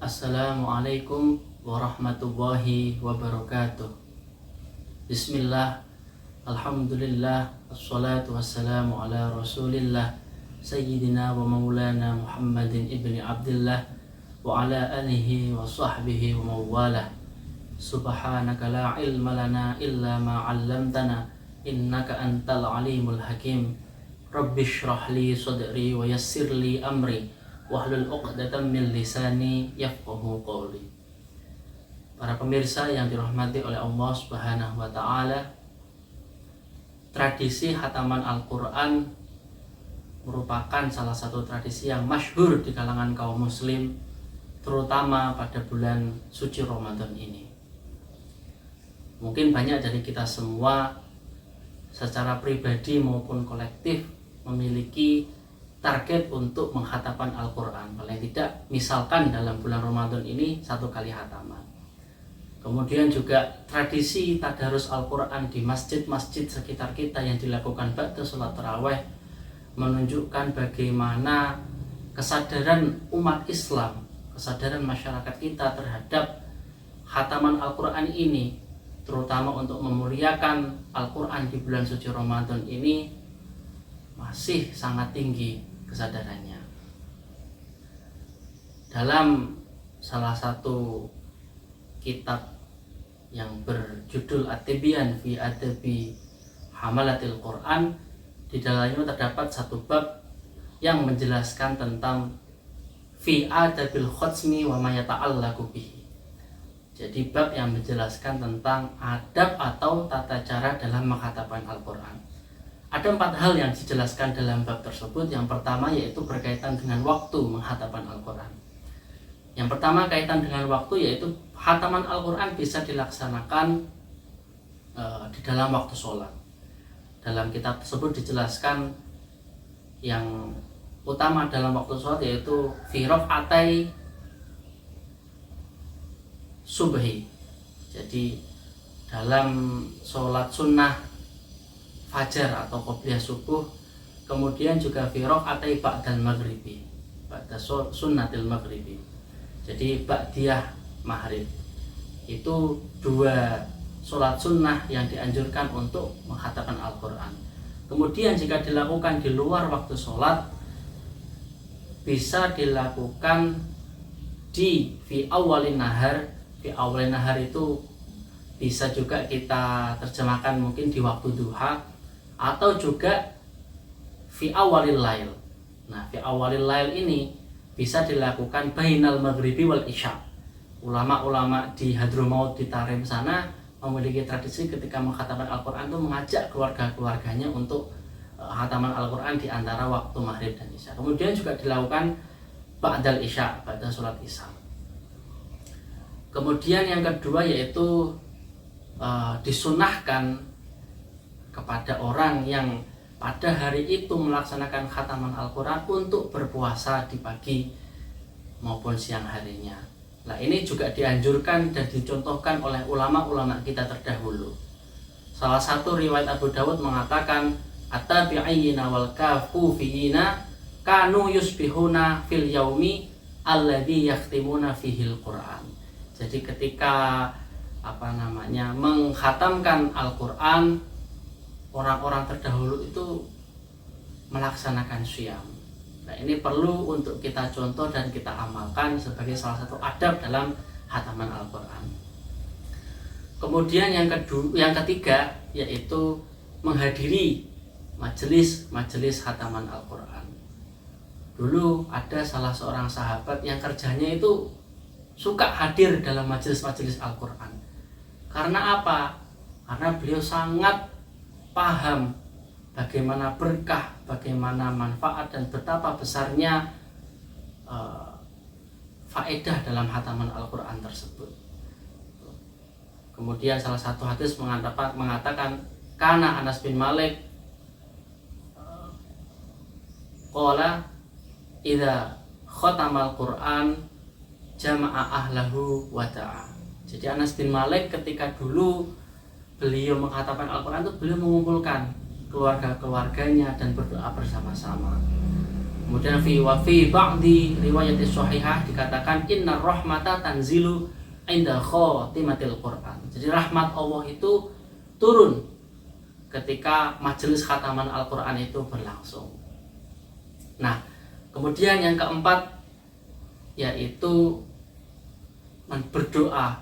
Assalamualaikum warahmatullahi wabarakatuh. Bismillah, alhamdulillah, assalatu wassalamu ala rasulillah Sayyidina wa maulana Muhammadin ibni Abdillah wa ala alihi wa sahbihi wa mawalah. Subhanaka la ilma lana illa ma 'allamtana innaka antal alimul hakim. Rabbi shrah li sadri wa yassir li amri wahlul 'uqdatam min lisani yafqahu qawli. Para pemirsa yang dirahmati oleh Allah Subhanahu wa taala, tradisi khataman Al-Qur'an merupakan salah satu tradisi yang masyhur di kalangan kaum muslim, terutama pada bulan suci Ramadan ini. Mungkin banyak dari kita semua secara pribadi maupun kolektif memiliki target untuk menghataman Al-Quran. Paling tidak, misalkan dalam bulan Ramadan ini 1 kali khataman. Kemudian juga tradisi tadarus Al-Quran di masjid-masjid sekitar kita yang dilakukan ba'da sholat tarawih menunjukkan bagaimana kesadaran umat Islam, kesadaran masyarakat kita terhadap khataman Al-Quran ini, terutama untuk memuliakan Al-Quran di bulan suci Ramadan ini, masih sangat tinggi kesadarannya. Dalam salah satu kitab yang berjudul At-Tibyan fi Adabi Hamalatil Quran, di dalamnya terdapat satu bab yang menjelaskan tentang fi adabil khatmi wa ma yata'allaqu bihi. Jadi bab yang menjelaskan tentang adab atau tata cara dalam menghatapan Al-Quran. Ada 4 hal yang dijelaskan dalam bab tersebut. Yang pertama yaitu berkaitan dengan waktu menghatapan Al-Quran. Yang pertama kaitan dengan waktu, yaitu khataman Al-Quran bisa dilaksanakan di dalam waktu sholat. Dalam kitab tersebut dijelaskan yang utama dalam waktu sholat yaitu fi raq'atai subhi. Jadi dalam sholat sunnah fajar atau qobliyah subuh, kemudian juga fi raq'atai ba'dal maghribi, ba'da sunnatil maghribi. Jadi ba'diyah maghrib. Itu 2 sholat sunnah yang dianjurkan untuk menghatakan Al-Quran. Kemudian jika dilakukan di luar waktu sholat, bisa dilakukan di fi awalin nahar. Fi awalin nahar itu bisa juga kita terjemahkan mungkin di waktu duha, atau juga fi awalil lail. Nah, fi awalil lail ini bisa dilakukan bainal maghribi wal isya. Ulama-ulama di Hadramaut di Tarim sana memiliki tradisi ketika menghataman Al-Quran itu mengajak keluarga-keluarganya untuk khataman Al-Quran di antara waktu maghrib dan isya. Kemudian juga dilakukan ba'dal isya, ba'da sholat isya. Kemudian yang kedua yaitu disunahkan kepada orang yang pada hari itu melaksanakan khataman Al-Quran untuk berpuasa di pagi maupun siang harinya. Nah, ini juga dianjurkan dan dicontohkan oleh ulama-ulama kita terdahulu. Salah satu riwayat Abu Dawud mengatakan, at-tabi'ina wal kafufiyina kanu yusbihuna fil yaumi alladhi yakhtimuna fihil Quran. Jadi ketika menghatamkan Al-Quran, orang-orang terdahulu itu melaksanakan syam. Nah, ini perlu untuk kita contoh dan kita amalkan sebagai salah satu adab dalam khataman Al-Quran. Kemudian yang ketiga yaitu menghadiri majelis khataman Al-Quran. Dulu ada salah seorang sahabat yang kerjanya itu suka hadir dalam majelis Al-Quran. Karena apa? Karena beliau sangat paham bagaimana berkah, bagaimana manfaat dan betapa besarnya faedah dalam khataman Al-Quran tersebut. Kemudian salah satu hadis mengatakan kana Anas bin Malik qala idza khatamal Quran jama'a ahlahu wa ta'a. Jadi Anas bin Malik ketika dulu beliau mengkhataman Al-Quran itu beliau mengumpulkan keluarga-keluarganya dan berdoa bersama-sama. Kemudian fi ba'di riwayat sahihah dikatakan innar rahmata tanzilu inda khatimatil Quran. Jadi rahmat Allah itu turun ketika majelis khataman Al-Quran itu berlangsung. Nah, kemudian yang keempat yaitu berdoa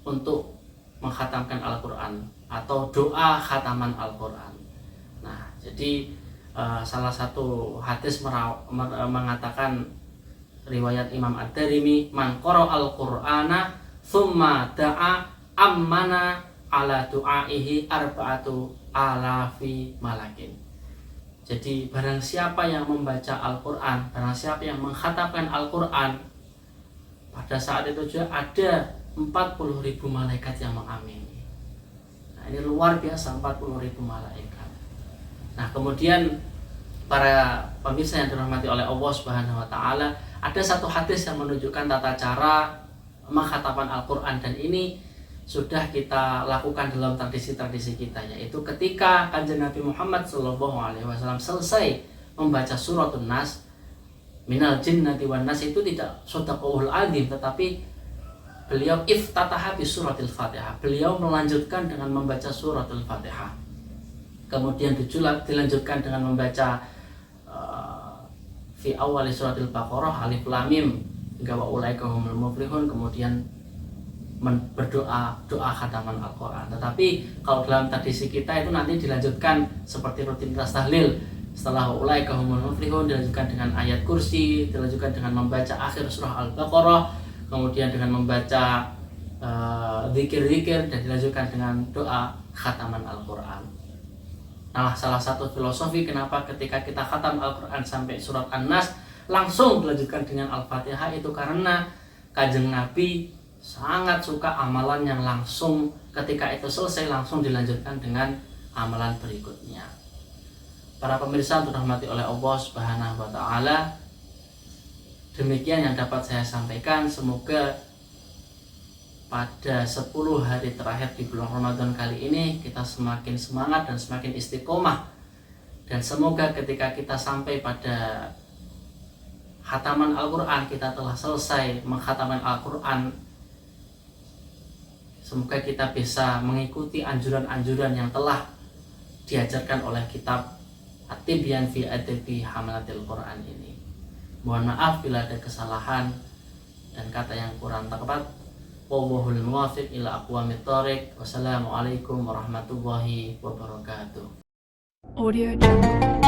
untuk menghatamkan Al-Quran atau doa khataman Al-Quran. Nah, jadi salah satu hadis mengatakan riwayat Imam Ad-Darimi, man qara al-Qur'ana thumma da'a ammana ala du'aihi arba'atu alafi malakin. Jadi barang siapa yang membaca Al-Quran, barang siapa yang menghatamkan Al-Quran, pada saat itu juga ada 40.000 malaikat yang mengamini. Nah, ini luar biasa, 40.000 malaikat. Nah, kemudian para pemirsa yang dirahmati oleh Allah Subhanahu wa taala, ada satu hadis yang menunjukkan tata cara menghatamkan Al-Quran, dan ini sudah kita lakukan dalam tradisi-tradisi kita, yaitu ketika Kanjeng Nabi Muhammad SAW selesai membaca suratun Nas, minal jinnati wan nas, itu tidak shadaqahul adzim, tetapi beliau iftataha bi suratil Fatihah. Beliau melanjutkan dengan membaca suratul Fatihah. Kemudian dilanjutkan dengan membaca fi awali suratil Baqarah alif lam mim hingga wa ulaika humul muflihun, kemudian berdoa khataman Al-Quran. Tetapi kalau dalam tradisi kita itu nanti dilanjutkan seperti rutinitas tahlil, setelah ulaika humul muflihun dilanjutkan dengan ayat kursi, dilanjutkan dengan membaca akhir surah Al-Baqarah, kemudian dengan membaca zikir-zikir, dan dilanjutkan dengan doa khataman Al-Quran. Nah, salah satu filosofi kenapa ketika kita khatam Al-Quran sampai surat An-Nas langsung dilanjutkan dengan Al-Fatihah, itu karena Kanjeng Nabi sangat suka amalan yang langsung ketika itu selesai langsung dilanjutkan dengan amalan berikutnya. Para pemirsa yang dirahmati oleh Allah Subhanahu wa taala, demikian yang dapat saya sampaikan. Semoga pada 10 hari terakhir di bulan Ramadan kali ini kita semakin semangat dan semakin istiqomah, dan semoga ketika kita sampai pada khataman Al-Quran, kita telah selesai menghatamkan Al-Quran, semoga kita bisa mengikuti anjuran-anjuran yang telah diajarkan oleh kitab At-Tibyan fi Adabi Hamalatil Quran ini. Mohon maaf bila ada kesalahan dan kata yang kurang tepat. Wallahul muwaffiq ila aqwamit thoriq. Wassalamualaikum warahmatullahi wabarakatuh. Audio Jungle.